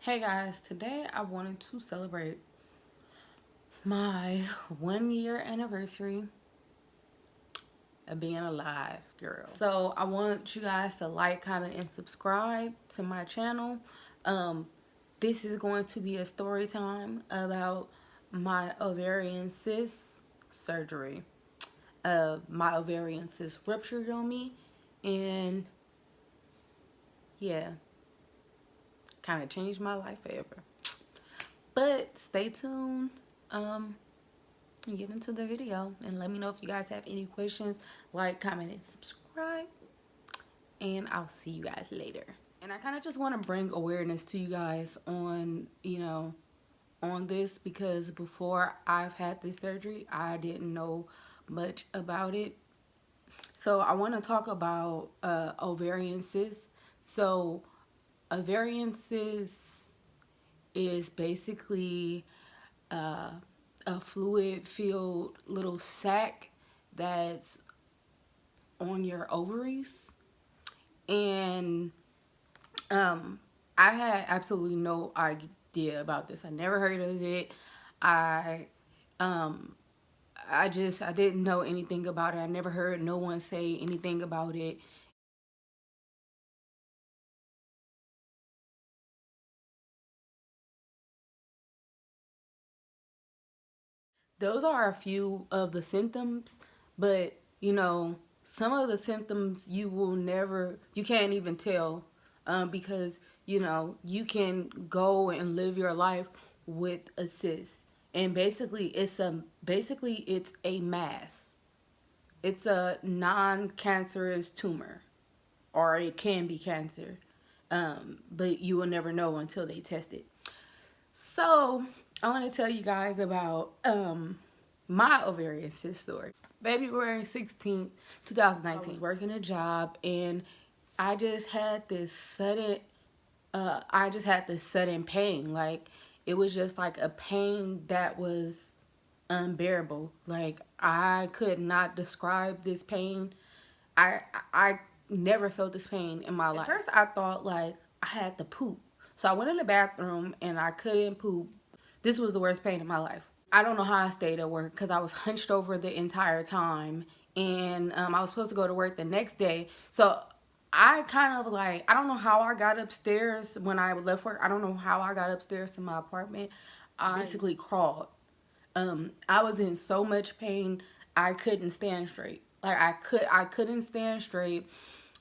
Hey guys, today I wanted to celebrate my 1 year anniversary of being alive, girl. So I want you guys to like, comment, and subscribe to my channel. This is going to be a story time about my ovarian cyst surgery. My ovarian cyst ruptured on me, and yeah, kind of changed my life forever. But stay tuned. Get into the video and let me know if you guys have any questions. Like, comment, and subscribe, and I'll see you guys later. And I kind of just want to bring awareness to you guys on on this, because before I've had this surgery I didn't know much about it. So I want to talk about ovarian cysts. So ovarian cysts is basically a fluid-filled little sac that's on your ovaries. And I had absolutely no idea about this. I never heard of it. I didn't know anything about it. I never heard no one say anything about it. Those are a few of the symptoms, but some of the symptoms you can't even tell, because you can go and live your life with a cyst, and basically it's a mass. It's a non-cancerous tumor, or it can be cancer, but you will never know until they test it. So I want to tell you guys about my ovarian cyst story. February 16th, 2019. I was working a job, and I just had this sudden pain. Like, it was just like a pain that was unbearable. Like, I could not describe this pain. I never felt this pain in my life. At first I thought like I had to poop. So I went in the bathroom and I couldn't poop. This was the worst pain in my life. I don't know how I stayed at work because I was hunched over the entire time, and I was supposed to go to work the next day. So I kind of like, I don't know how I got upstairs when I left work. I don't know how I got upstairs to my apartment. I basically crawled. I was in so much pain I couldn't stand straight. Like, I couldn't stand straight.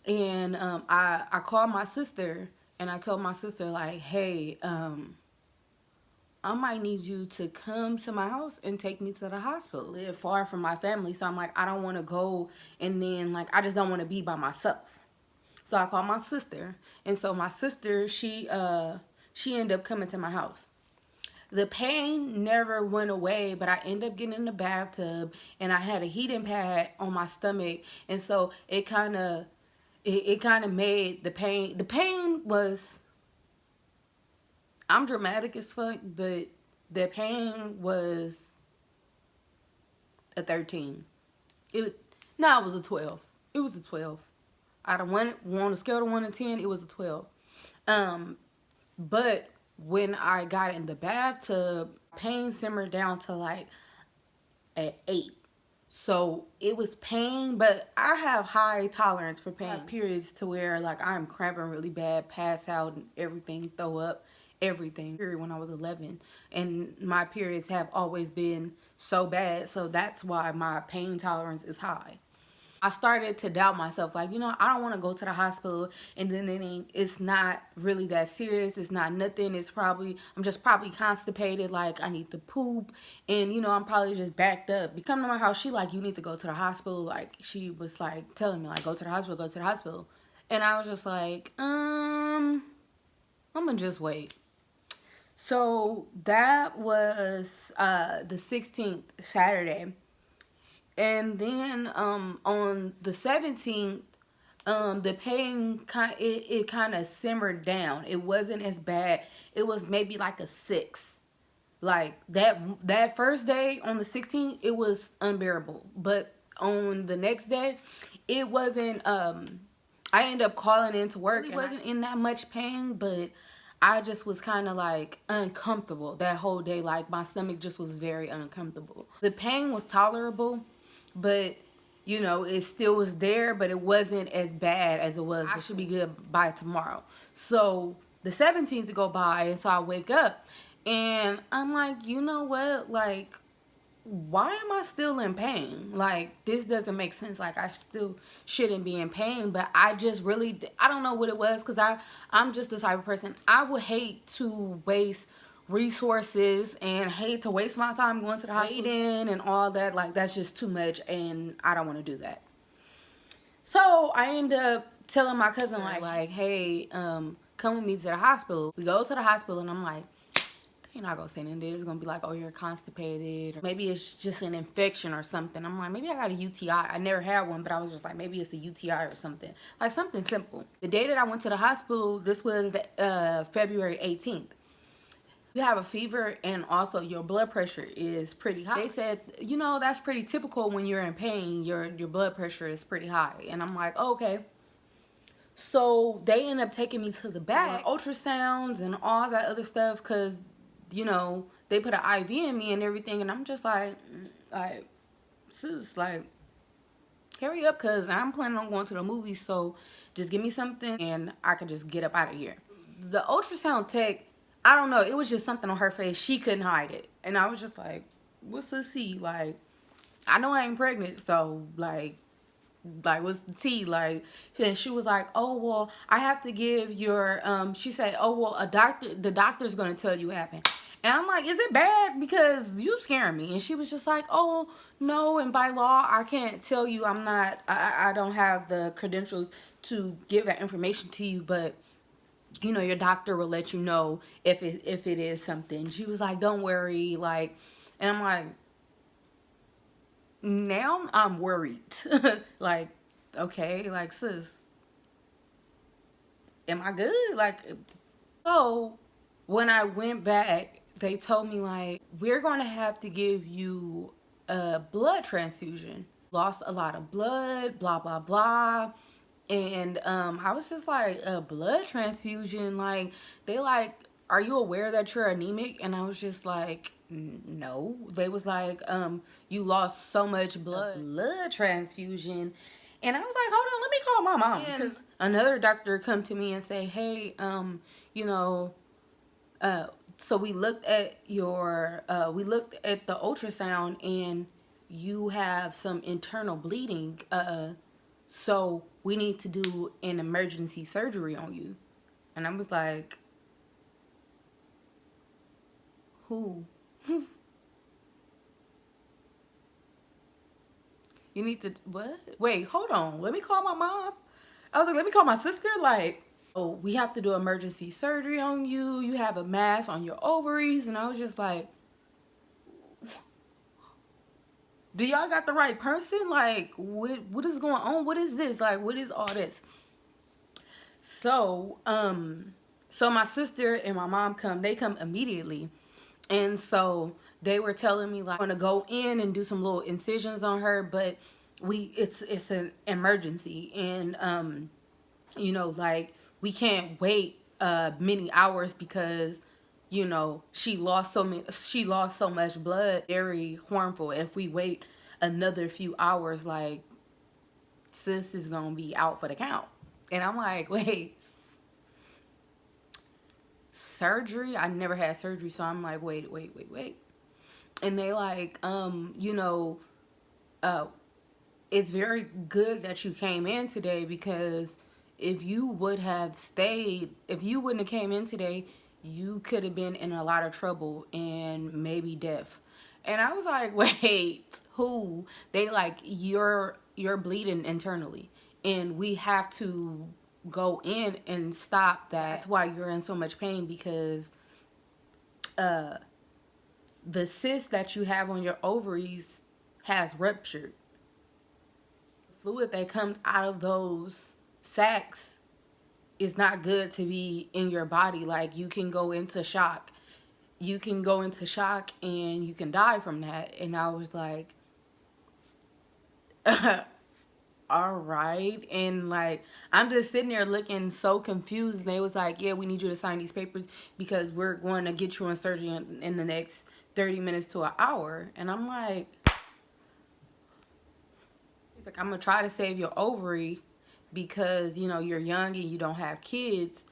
And I called my sister, and I told my sister like, hey, I might need you to come to my house and take me to the hospital. I live far from my family, so I'm like, I don't want to go, and then like I just don't want to be by myself. So I called my sister, and so my sister, she ended up coming to my house. The pain never went away, but I ended up getting in the bathtub, and I had a heating pad on my stomach, and so it kind of made the pain. The pain was, I'm dramatic as fuck, but the pain was a 13. It was a 12. It was a 12. Out of one, on a scale of 1 to 10, it was a 12. But when I got in the bathtub, pain simmered down to like an 8. So it was pain, but I have high tolerance for pain. I have periods to where like I'm cramping really bad, pass out and everything, throw up, everything. When I was 11, and my periods have always been so bad, so that's why my pain tolerance is high. I started to doubt myself, like, I don't want to go to the hospital, and then it's not really that serious. It's not nothing. I'm just probably constipated, like I need to poop, and I'm probably just backed up. Come to my house, she like, you need to go to the hospital. Like, she was like telling me like, go to the hospital, go to the hospital. And I was just like, I'm gonna just wait. So that was the 16th, Saturday. And then on the 17th, the pain kind of simmered down. It wasn't as bad. It was maybe like a 6. Like that first day on the 16th, it was unbearable. But on the next day, it wasn't. I ended up calling into work. It wasn't in that much pain, but I just was kind of like uncomfortable that whole day. Like my stomach just was very uncomfortable. The pain was tolerable, but you know, it still was there, but it wasn't as bad as it was. I should be good by tomorrow. So the 17th to go by, and so I wake up and I'm like, you know what? Like, why am I still in pain? Like, this doesn't make sense. Like, I still shouldn't be in pain, but I just really, I don't know what it was, because I'm just the type of person, I would hate to waste resources and hate to waste my time going to the hospital and all that. Like, that's just too much, and I don't want to do that. So I end up telling my cousin, like, hey, come with me to the hospital. We go to the hospital, and I'm like, you're not gonna say anything. It's gonna be like, oh, you're constipated, or maybe it's just an infection or something. I'm like, maybe I got a UTI. I never had one, but I was just like, maybe it's a UTI or something, like something simple. The day that I went to the hospital, this was February 18th. You have a fever, and also your blood pressure is pretty high. They said, you know, that's pretty typical when you're in pain. Your blood pressure is pretty high. And I'm like, oh, okay. So they end up taking me to the back, ultrasounds and all that other stuff, because, you know, they put an IV in me and everything, and I'm just like, sis, like, hurry up, because I'm planning on going to the movies, so just give me something and I can just get up out of here. The ultrasound tech, I don't know, it was just something on her face. She couldn't hide it. And I was just like, what's the C? Like, I know I ain't pregnant, so, like, what's the tea? Like, and she was like, oh, well, I have to give your she said, oh, well, the doctor's gonna tell you what happened. And I'm like, is it bad? Because you scaring me. And she was just like, oh, no, and by law I can't tell you. I don't have the credentials to give that information to you, but you know, your doctor will let you know if it is something. She was like, don't worry, like, and I'm like, now I'm worried. Like, okay, like, sis, am I good? Like, so when I went back, they told me, like, we're going to have to give you a blood transfusion. Lost a lot of blood, blah, blah, blah. And I was just like, a blood transfusion? Like, they like, are you aware that you're anemic? And I was just like, no. They was like, you lost so much blood transfusion. And I was like, hold on, let me call my mom. Because another doctor come to me and say, hey, you know, so we looked at the ultrasound, and you have some internal bleeding, so we need to do an emergency surgery on you. And I was like, who? You need to, what? Wait, hold on. Let me call my mom. I was like, let me call my sister. Like, oh, we have to do emergency surgery on you. You have a mass on your ovaries. And I was just like, do y'all got the right person? Like, what is going on? What is this? Like, what is all this? So, so my sister and my mom they come immediately. And so they were telling me, like, I'm gonna go in and do some little incisions on her, but it's an emergency, and you know, like, we can't wait many hours, because you know, she lost so much blood. Very harmful. If we wait another few hours, like, sis is gonna be out for the count. And I'm like, wait, surgery? I never had surgery, so I'm like, wait. And they like, you know, it's very good that you came in today, because if you wouldn't have came in today, you could have been in a lot of trouble and maybe death. And I was like, wait, who? They like, you're bleeding internally, and we have to go in and stop that. That's why you're in so much pain, because the cyst that you have on your ovaries has ruptured. The fluid that comes out of those sacs is not good to be in your body. Like, you can go into shock. You can go into shock and you can die from that. And I was like, all right. And like, I'm just sitting there looking so confused. And they was like, yeah, we need you to sign these papers because we're going to get you in surgery in the next 30 minutes to an hour. And I'm like, he's like, I'm going to try to save your ovary because, you know, you're young and you don't have kids.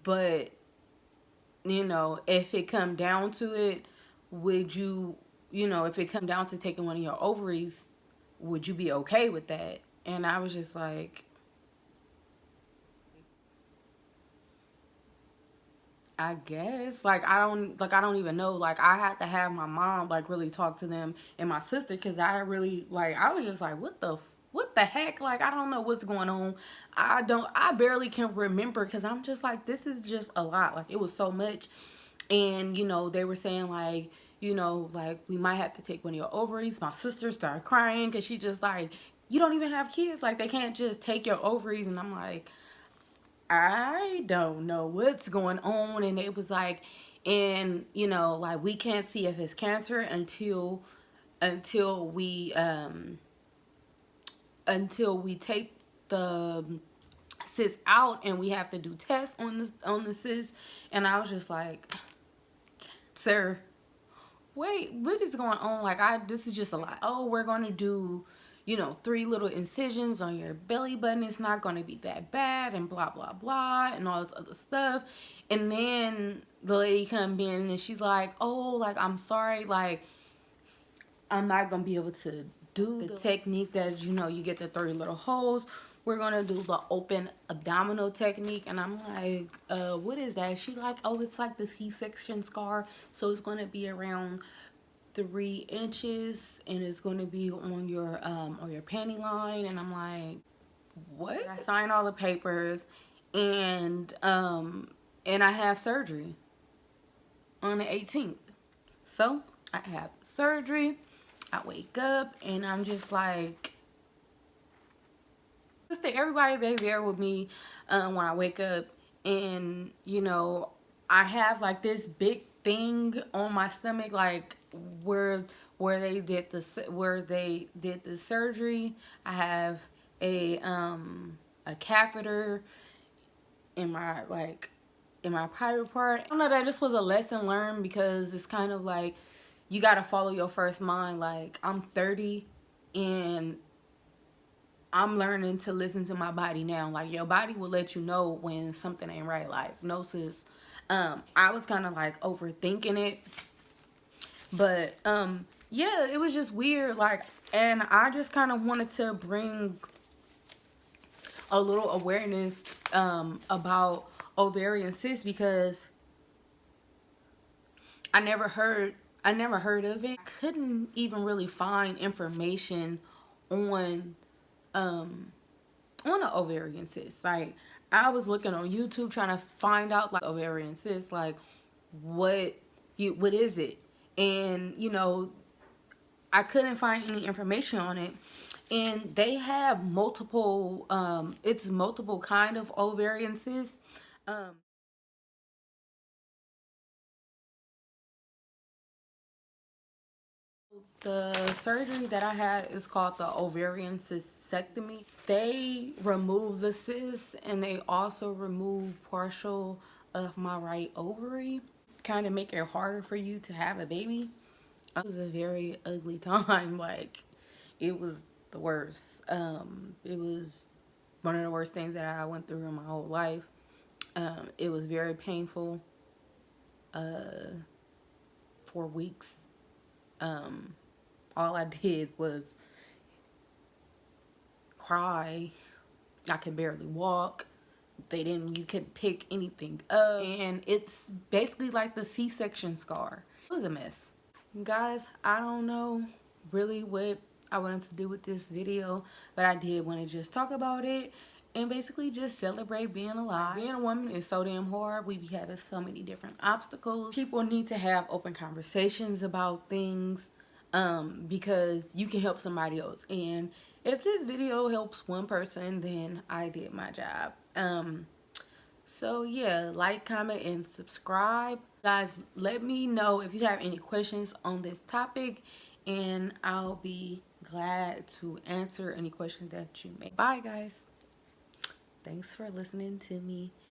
But, you know, if it come down to it, would you, you know, if it come down to taking one of your ovaries, would you be okay with that? And I was just like, I guess. Like, I don't even know. Like, I had to have my mom, like, really talk to them and my sister because I really, like, I was just like, what the heck? Like, I don't know what's going on. I barely can remember because I'm just like, this is just a lot. Like, it was so much. And, you know, they were saying, like, you know, like, we might have to take one of your ovaries. My sister started crying because she just like, you don't even have kids. Like, they can't just take your ovaries. And I'm like, I don't know what's going on. And it was like, and, you know, like, we can't see if it's cancer until we take the cyst out and we have to do tests on the cyst. And I was just like, sir, wait, what is going on? Like, this is just a lot. Oh, we're going to do, you know, 3 little incisions on your belly button. It's not going to be that bad and blah, blah, blah, and all this other stuff. And then the lady come in and she's like, oh, like, I'm sorry, like, I'm not going to be able to do the technique that, you know, you get the 3 little holes. We're going to do the open abdominal technique. And I'm like, what is that? She like, oh, it's like the C-section scar. So it's going to be around 3 inches and it's going to be on your panty line. And I'm like, what? I signed all the papers and I have surgery on the 18th. So I have surgery. I wake up and I'm just like, just to everybody that's there with me when I wake up, and you know, I have like this big thing on my stomach, like where they did the surgery. I have a catheter in my private part. I don't know, that just was a lesson learned because it's kind of like you got to follow your first mind. Like, I'm 30 and I'm learning to listen to my body now. Like, your body will let you know when something ain't right. Like, no, sis. I was kind of like overthinking it. But, yeah, it was just weird. Like, and I just kind of wanted to bring a little awareness about ovarian cysts because I never heard of it. I couldn't even really find information on an ovarian cyst. Like, I was looking on YouTube trying to find out like ovarian cyst, like what is it? And you know, I couldn't find any information on it. And they have multiple it's multiple kind of ovarian cysts. The surgery that I had is called the ovarian cystectomy. They remove the cyst and they also remove partial of my right ovary. Kind of make it harder for you to have a baby. It was a very ugly time. Like, it was the worst. It was one of the worst things that I went through in my whole life. It was very painful for weeks. All I did was cry. I could barely walk. You couldn't pick anything up. And it's basically like the C-section scar. It was a mess. Guys, I don't know really what I wanted to do with this video, but I did want to just talk about it and basically just celebrate being alive. Being a woman is so damn hard. We be having so many different obstacles. People need to have open conversations about things because you can help somebody else. And if this video helps one person, then I did my job. So yeah, like, comment, and subscribe. Guys, let me know if you have any questions on this topic and I'll be glad to answer any questions that you may. Bye, guys. Thanks for listening to me.